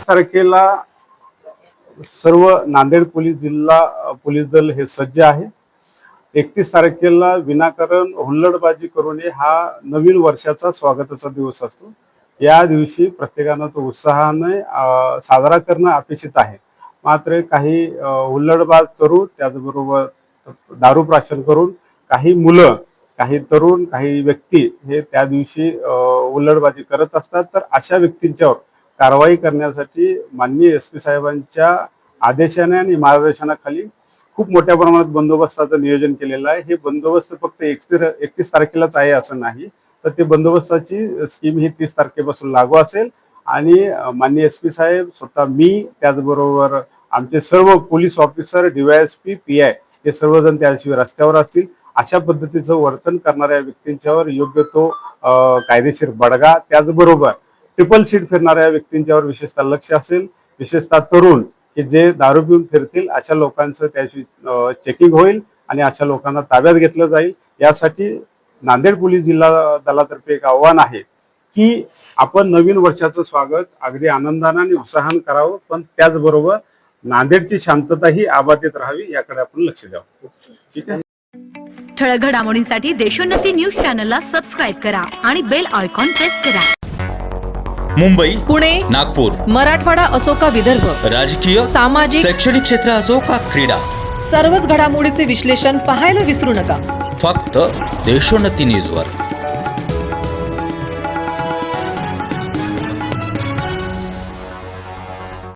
तारखेला सर्व नांदेड पोलीस जिल्हा पोलीस दल हे सज्ज आहे। 31 तारखेला विनाकारण हुल्लडबाजी करू नये हा नवीन वर्षाचा स्वागताचा दिवस असतो। या दिवशी प्रत्येकानं तो उत्साहाने साजरा करणं अपेक्षित आहे। मात्र काही हुल्लडबाज तरुण त्याचबरोबर दारू प्राशन करून काही मुलं, काही तरुण, काही व्यक्ती हे त्या दिवशी हुल्लडबाजी करत असतात। तर अशा व्यक्तींच्यावर कारवाई करण्यासाठी माननीय एसपी साहेबांच्या आदेशाने आणि मार्गदर्शनाखाली खूप मोठ्या प्रमाणात बंदोबस्ताचं नियोजन केलेलं आहे। हे बंदोबस्त फक्त 31 तारखेलाच आहे असं नाही, तर ते बंदोबस्ताची स्कीम ही 30 तारखेपासून लागू असेल आणि माननीय एसपी साहेब स्वतः, मी, त्याचबरोबर आमचे सर्व पोलीस ऑफिसर, DYSP, PI हे सर्वजण त्या दिवशी रस्त्यावर असतील। अशा पद्धतीचं वर्तन करणाऱ्या व्यक्तींच्यावर योग्य तो कायदेशीर बडगा, त्याचबरोबर ट्रिपल सीट फिरणाऱ्या व्यक्तींच्यावर विशेषतः लक्ष असेल। विशेषतः तरुण की जे दारू पिऊन फिरतील अशा लोकांचं त्याची चेकिंग होईल आणि अशा लोकांना ताब्यात घेतलं जाईल। यासाठी नांदेड पोलीस जिल्हा दलातर्फे एक आव्हान आहे की आपण नवीन वर्षाचं स्वागत अगदी आनंदाने आणि उत्साहाने करावं, पण त्याचबरोबर नांदेडची शांतता ही अबाधित राहावी याकडे आपण लक्ष द्यावं। ठीक आहे। ठळक घडामोडींसाठी देशोन्नती न्यूज चॅनलला सबस्क्राइब करा आणि बेल आयकॉन प्रेस करा। मुंबई, पुणे, नागपूर, मराठवाडा असो का विदर्भ, राजकीय, सामाजिक, शैक्षणिक क्षेत्र असो का क्रीडा, सर्वच घडामोडीचे विश्लेषण पाहायला विसरू नका। फक्त देशोन्नती न्यूजवर।